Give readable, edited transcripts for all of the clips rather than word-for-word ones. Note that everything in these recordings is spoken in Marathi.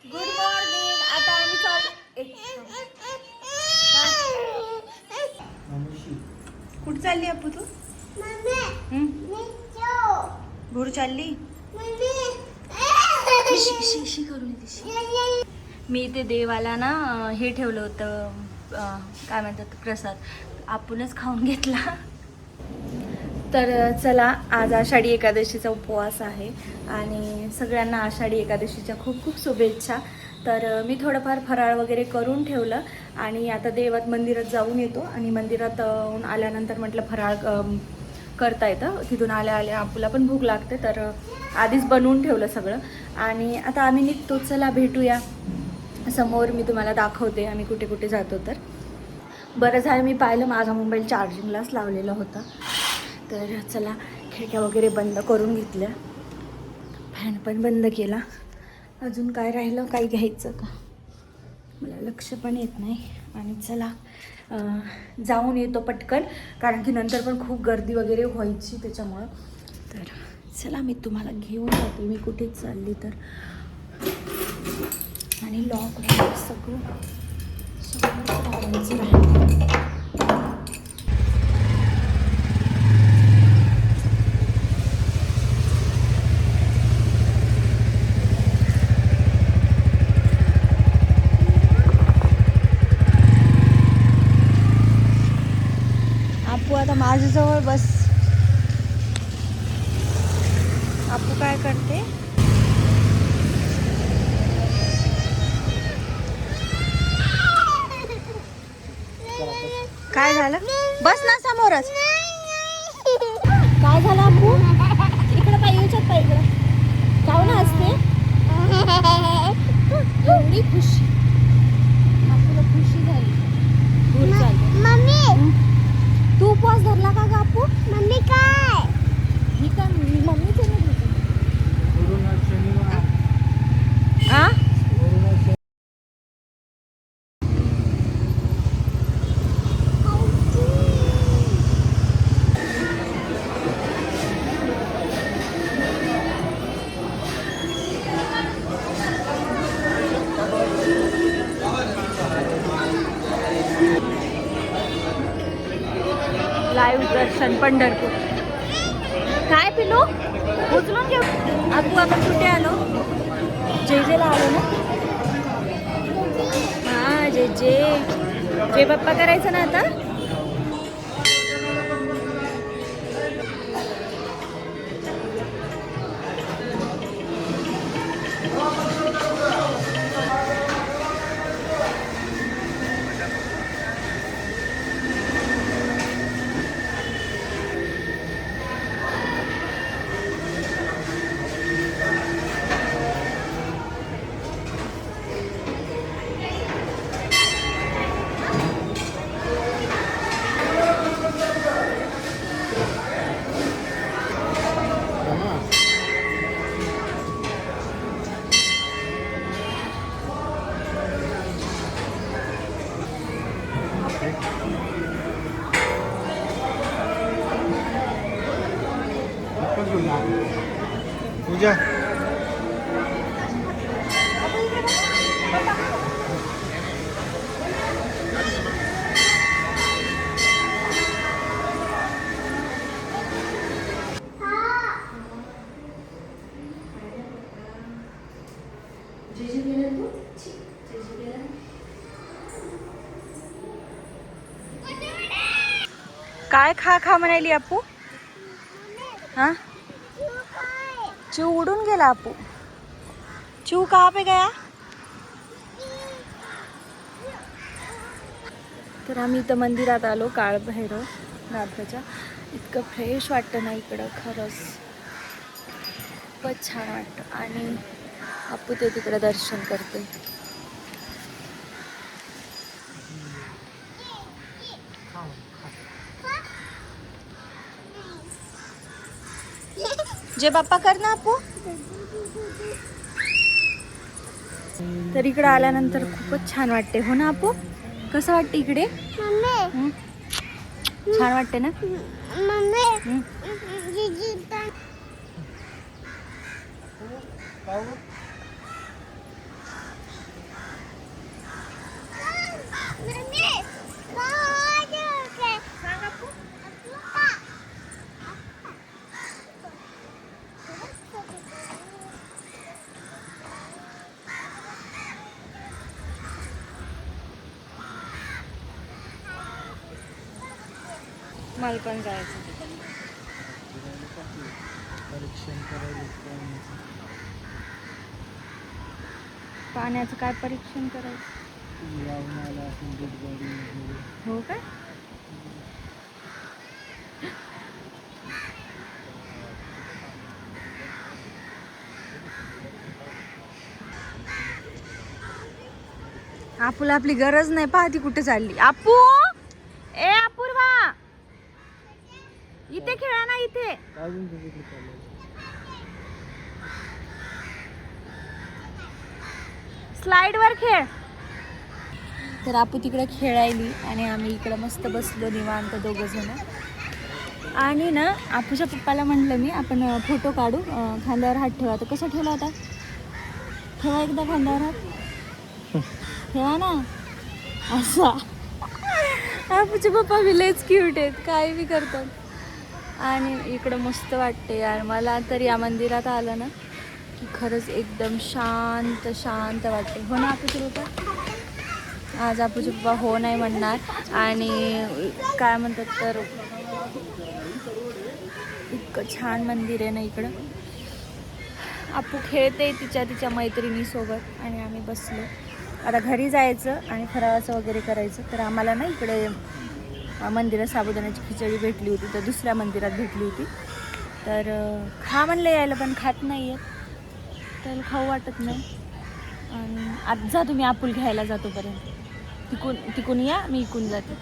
Good morning. आता आम्ही कुठं चालली अप्पू तू? गुड चालली. मी ते देवाला ना हे ठेवलं होतं, काय म्हणतात, प्रसाद. आपणच खाऊन घेतला. तर चला, आज आषाढी एकादशीचा उपवास आहे आणि सगळ्यांना आषाढी एकादशीच्या खूप खूप शुभेच्छा. तर मी थोडंफार फराळ वगैरे करून ठेवलं आणि आता देवात मंदिरात जाऊन येतो आणि मंदिरात आल्यानंतर म्हटलं फराळ करता येतं. तिथून आल्या आल्या आपल्याला पण भूक लागते, तर आधीच बनवून ठेवलं सगळं. आणि आता आम्ही निघतो. चला भेटूया समोर, मी तुम्हाला दाखवते आम्ही कुठे कुठे जातो. तर बरं झालं मी पाहिलं, माझा मोबाईल चार्जिंगलाच लावलेला होता. तर चला, खिडक्या वगैरे बंद करून घेतल्या, फॅन पण बंद केला. अजून काय राहिलं, काही घ्यायचं का मला लक्ष पण येत नाही. आणि चला जाऊन येतो पटकन, कारण की नंतर पण खूप गर्दी वगैरे व्हायची त्याच्यामुळं. तर चला, मी तुम्हाला घेऊन जाते मी कुठे चालली तर. आणि लॉक सगळं लावायचं राहिलं. आपू आता माझ्याजवळ बस. आपू काय करते? काय झालं? बस ना समोरच. काय झालं आपू? इकडं पाय येऊच्यात, पाय इकडं जाऊ ना. असते एवढी खुशी, आपल्याला खुशी झाली. मम्मी, तू उपवास धरला का ग आपू? मम्मी काय ही का मम्मीच नाही आ? लाईव्ह दर्शन पंढरपूर. काय पिलो? उचलून घेऊ. आपू आपण कुठे आलो? जेजेला आलो ना. हा, जे बाप्पा करायचं ना आता. पूजा काय खा खा म्हणाली आपू? हाँ, चू उडून गेला आपू. चू कहाँ पे गया? तर आम्ही इथं मंदिरात आलो, काळभैरव नाथाच्या. इतकं फ्रेश वाटतं ना इकडं, खरंच खूपच छान वाटतं. आणि आपू ते तिकडं दर्शन करते. जे बाप्पा कर ना आपू. तर इकडे आल्यानंतर खूपच छान वाटते, हो ना आपू? कसं वाटतं इकडे? छान वाटते ना? मला पण जायचं. परीक्षण करायचं. पाण्याचं काय परीक्षण करायचं? लावून हो काय? आपूला आपली गरज नाही, पाहती कुठे चालली. आपू, ए अपूर्वा, इथे खेळा ना, इथे अजून तिकडे चाललंय. स्लाइड वर खेळ. तर आपू तिकडे खेळायली आणि आम्ही इकडे मस्त बसलो निवांत दोघं जण. आणि ना आपूच्या पप्पाला म्हटलं मी आपण फोटो काढू, खांद्यावर हात ठेवा. तर कसा ठेवला होता? ठेवा एकदा खांद्यावर हात, ठेवा ना असा. आपूचे पप्पा विलेज क्यूट आहेत, काही बी करतात. आणि इकडं मस्त वाटते यार मला तर या मंदिरात आलं ना की खरंच एकदम शांत शांत वाटते. हो ना आपूचे पप्पा? आज आपूचे पप्पा हो नाही म्हणणार. आणि काय म्हणतात तर इतकं छान मंदिर आहे ना इकडं. आपू खेळते तिच्या मैत्रिणीसोबत आणि आम्ही बसलो. आता घरी जायचं आणि फराळाचं वगैरे करायचं. तर आम्हाला ना इकडे मंदिरात साबुदाण्याची खिचडी भेटली होती, तर दुसऱ्या मंदिरात भेटली होती. तर खा म्हणलं यायला, पण खात नाही आहेत, तर खाऊ वाटत नाही. आणि आज जा तुम्ही, आपूल घ्यायला जातोपर्यंत तिकून या, मी इकून जाते.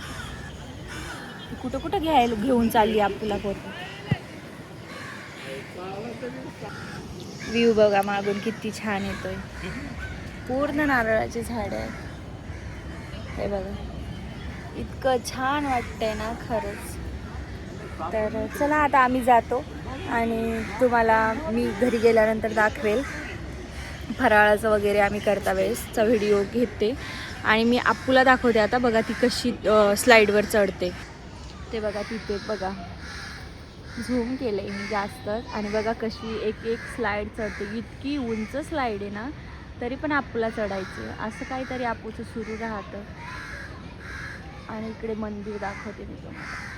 कुठं घेऊन चालली आपूला पोरं. व्ह्यू बघा मागून किती छान येतोय. पूर्ण नारळाचे झाड आहे. हे बघा इतकं छान वाटतंय ना खरंच. तर चला आता आम्ही जातो आणि तुम्हाला मी घरी गेल्यानंतर दाखवेल फराळाचं वगैरे आम्ही करता वेळेसचा व्हिडिओ घेते. आणि मी आपूला दाखवते आता. बघा ती कशी स्लाईडवर चढते ते बघा. तिथे बघा झूम केलं आहे मी जास्त. आणि बघा कशी एक एक स्लाईड चढते. इतकी उंच स्लाईड आहे ना, तरी पण आपूला चढायचं असं काहीतरी आपूचं सुरू राहतं. आणि इकडे मंदिर दाखवते मी तुम्हाला.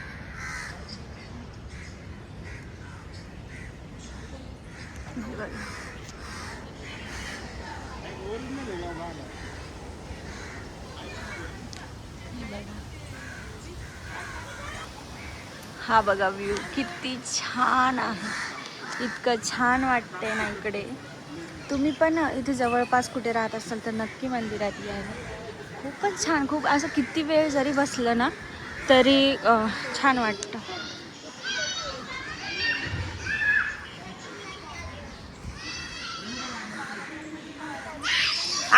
हा बघा व्ह्यू किती छान आहे. इतकं छान वाटते ना इकडे. तुम्ही पण इथे जवळपास कुठे राहत असाल तर नक्की मंदिरात यायला. खूपच छान. खूप असं किती वेळ जरी बसलं ना तरी छान वाटतं.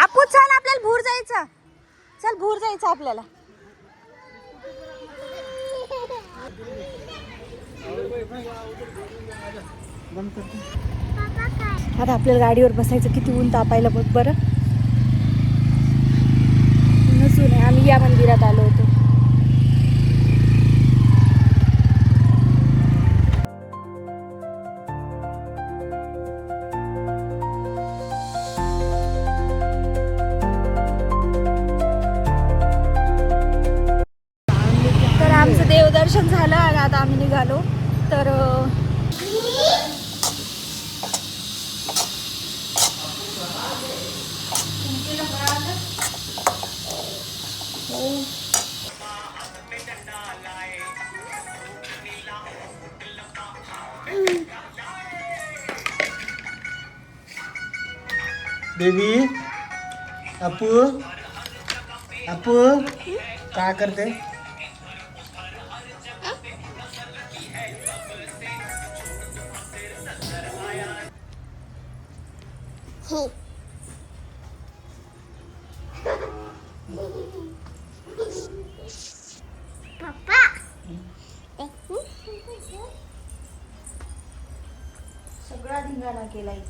आपू चल आपल्याला भूर जायचं. चल भूर जायचं आपल्याला. आता आपल्याला गाडीवर बसायचं. किती ऊन तापायला बघ बरं. नसून आम्ही या मंदिरात आलो होतो. तर आमचं देवदर्शन झालं आणि आता आम्ही निघालो. तर बेबी अपू अपू काय करते? सगळा धिंगाणा केलाय.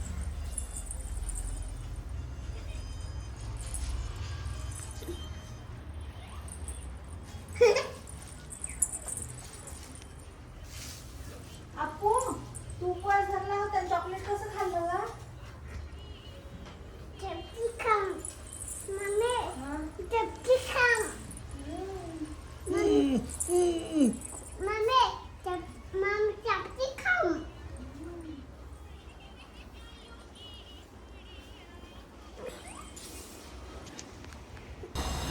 आपू तू उपवास धरला होता, चॉकलेट कसं खाल्लं ग?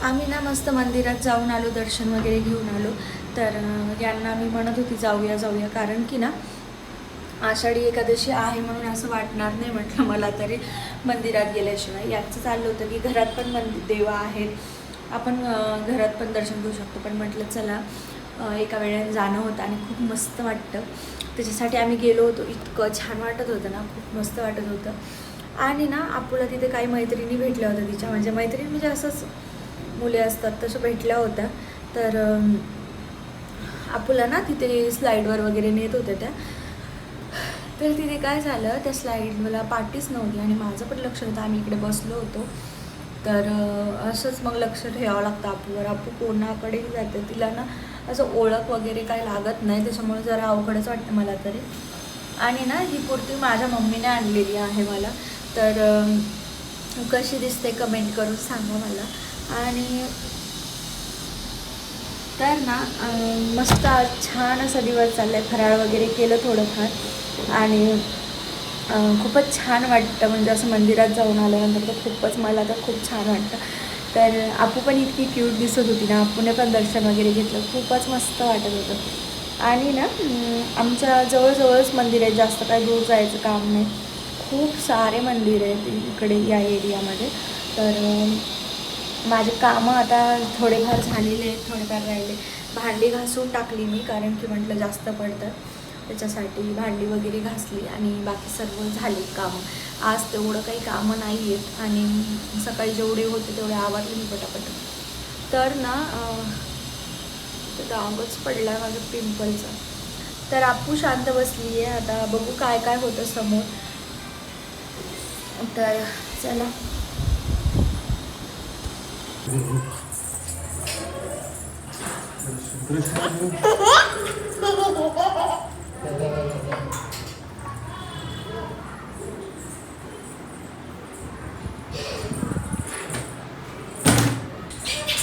आम्ही ना मस्त मंदिरात जाऊन आलो, दर्शन वगैरे घेऊन आलो. तर यांना मी म्हणत होती जाऊया कारण की ना आषाढी एकादशी आहे म्हणून असं वाटणार नाही म्हटलं मला तरी मंदिरात गेल्याशिवाय. यांचं चाललं होतं की घरात पण देवा आहेत, आपण घरात पण दर्शन घेऊ शकतो, पण म्हटलं चला एका वेळेने जाणं होतं आणि खूप मस्त वाटतं. त्याच्यासाठी आम्ही गेलो होतो. इतकं छान वाटत होतं ना, खूप मस्त वाटत होतं. आणि ना आपूला तिथे काही मैत्रिणी भेटल्या होत्या तिच्या, म्हणजे मैत्रिणी म्हणजे असंच मुले असतात तसं भेटल्या होत्या. तर आपूला ना तिथे स्लाईडवर वगैरे नेत होत्या त्या. तर तिथे काय झालं, त्या स्लाईड मला पाठीच नव्हती आणि माझं पण लक्ष होतं, आम्ही इकडे बसलो होतो. तर असंच मग लक्ष ठेवावं लागतं आपूवर. आपू कोणाकडेही जाते, तिला ना असं ओळख वगैरे काही लागत नाही, त्याच्यामुळे जरा अवघडच वाटतं मला तरी. आणि ना ही कुर्ती माझ्या मम्मीने आणलेली आहे मला. तर कशी दिसते कमेंट करून सांगा मला. आणि तर ना मस्त छान असा दिवस चालला आहे. फराळ वगैरे केलं थोडंफार आणि खूपच छान वाटतं, म्हणजे असं मंदिरात जाऊन आल्यानंतर तर खूपच, मला तर खूप छान वाटतं. तर आपू पण इतकी क्यूट दिसत होती ना, आपूने पण दर्शन वगैरे घेतलं, खूपच मस्त वाटत होतं. आणि ना आमच्या जवळजवळच मंदिर आहे, जास्त काही दूर जायचं काम नाही. खूप सारे मंदिर आहेत इकडे या एरियामध्ये. तर माझे कामं आता थोडेफार झालेले आहेत, थोडेफार राहिले. भांडी घासून टाकली मी, कारण की म्हटलं जास्त पडतं, त्याच्यासाठी भांडी वगैरे घासली आणि बाकी सर्व झाले कामं. आज तेवढं काही कामं नाही आहेत आणि सकाळी जेवढे होते तेवढे आवरले मी पटापट. तर ना डागच पडला आहे माझं पिंपलचा. तर आपू शांत बसली आहे, आता बघू काय काय होतं समोर. तर चला.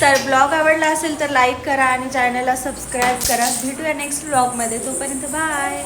तर ब्लॉग आवडला असेल तर लाईक करा आणि चॅनलला सबस्क्राईब करा. भेटूया नेक्स्ट ब्लॉगमध्ये, तोपर्यंत बाय.